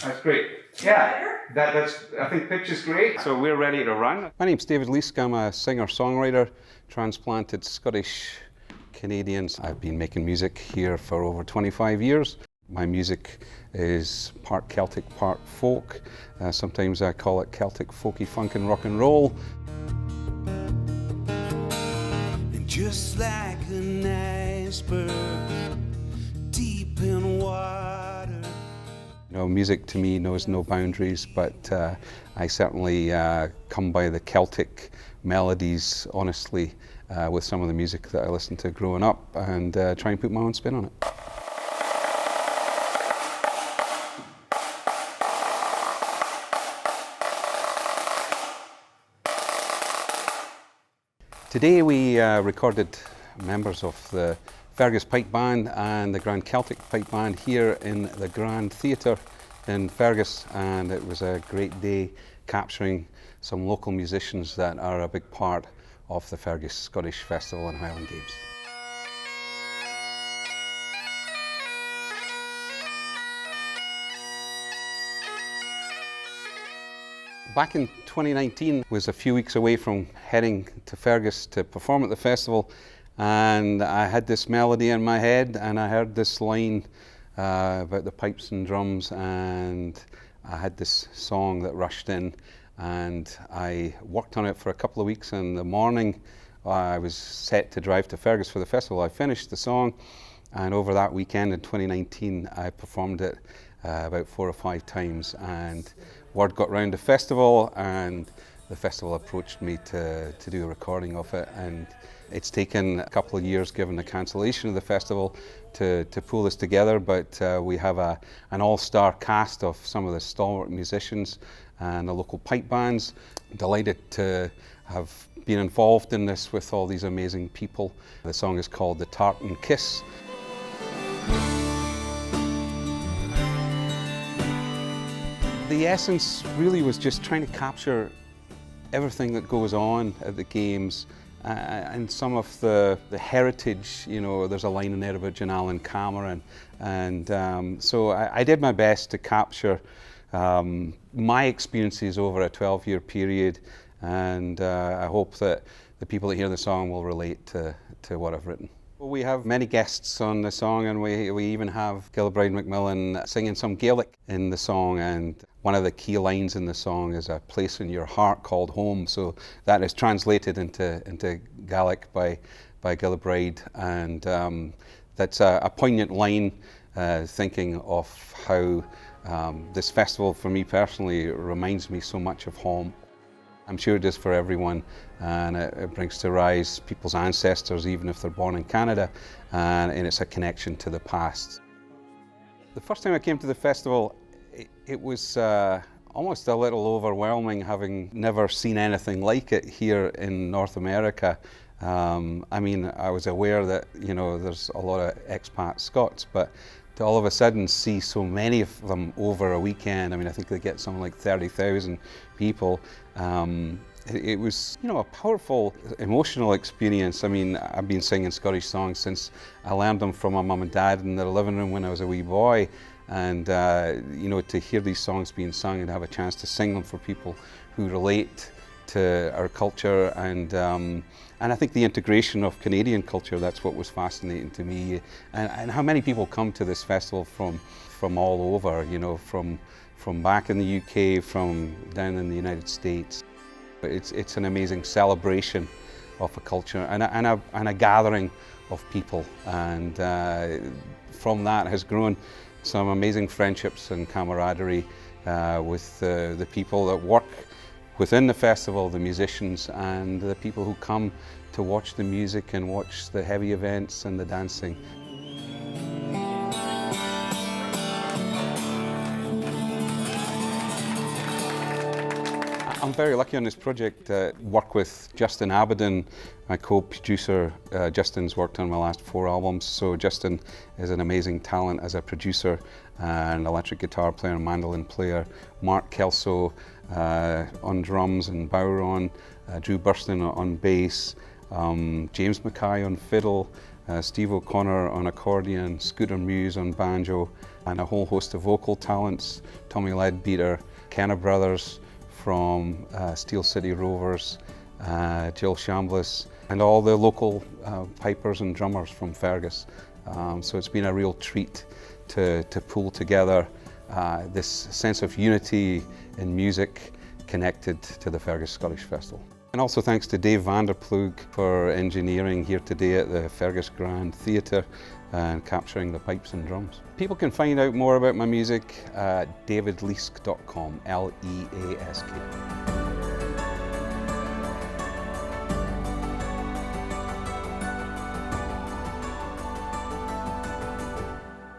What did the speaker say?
That's great. Yeah, I think pitch is great. So we're ready to run. My name's David Leask. I'm a singer-songwriter, transplanted Scottish Canadian. I've been making music here for over 25 years. My music is part Celtic, part folk. Sometimes I call it Celtic folky funk and rock and roll. And just like an iceberg deep in water. You know, music to me knows no boundaries, but I certainly come by the Celtic melodies honestly with some of the music that I listened to growing up and try and put my own spin on it. Today we recorded members of the Fergus Pipe Band and the Grand Celtic Pipe Band here in the Grand Theatre in Fergus, and it was a great day capturing some local musicians that are a big part of the Fergus Scottish Festival and Highland Games. Back in 2019, was a few weeks away from heading to Fergus to perform at the festival, and I had this melody in my head and I heard this line about the pipes and drums, and I had this song that rushed in, and I worked on it for a couple of weeks. In the morning I was set to drive to Fergus for the festival. I finished the song, and over that weekend in 2019 I performed it about 4 or 5 times, and word got round the festival, and the festival approached me to do a recording of it, and it's taken a couple of years, given the cancellation of the festival, to pull this together, but we have an all-star cast of some of the stalwart musicians and the local pipe bands. Delighted to have been involved in this with all these amazing people. The song is called the Tartan Kiss. The essence really was just trying to capture everything that goes on at the games and some of the heritage. You know, there's a line in there about Alan Cameron, and so I did my best to capture my experiences over a 12-year period, and I hope that the people that hear the song will relate to what I've written. We have many guests on the song, and we even have Gillebride McMillan singing some Gaelic in the song, and one of the key lines in the song is a place in your heart called home. So that is translated into Gaelic by Gillebride, and that's a poignant line, thinking of how this festival for me personally reminds me so much of home. I'm sure it is for everyone, and it brings to rise people's ancestors, even if they're born in Canada, and it's a connection to the past. The first time I came to the festival, it was almost a little overwhelming, having never seen anything like it here in North America. I mean, I was aware that, you know, there's a lot of expat Scots, but to all of a sudden see so many of them over a weekend, I mean, I think they get something like 30,000 people. It was, you know, a powerful emotional experience. I mean, I've been singing Scottish songs since I learned them from my mum and dad in their living room when I was a wee boy, and you know, to hear these songs being sung and have a chance to sing them for people who relate to our culture, and I think the integration of Canadian culture, that's what was fascinating to me, and how many people come to this festival from all over, you know, from back in the UK, from down in the United States. It's an amazing celebration of a culture and a gathering of people, and from that has grown some amazing friendships and camaraderie with the people that work within the festival, the musicians, and the people who come to watch the music and watch the heavy events and the dancing. I'm very lucky on this project to work with Justin Abedin, my co-producer. Justin's worked on my last 4 albums, so Justin is an amazing talent as a producer and electric guitar player and mandolin player. Mark Kelso on drums and bodhran, Birston on bass, James McKie on fiddle, Steve O'Connor on accordion, Scooter Muse on banjo, and a whole host of vocal talents, Tommy Leadbeater, McKenna brothers from Steel City Rovers, Jil Chambless, and all the local pipers and drummers from Fergus. So it's been a real treat to pull together this sense of unity in music connected to the Fergus Scottish Festival. And also thanks to Dave Vanderploeg for engineering here today at the Fergus Grand Theatre and capturing the pipes and drums. People can find out more about my music at davidleask.com, Leask.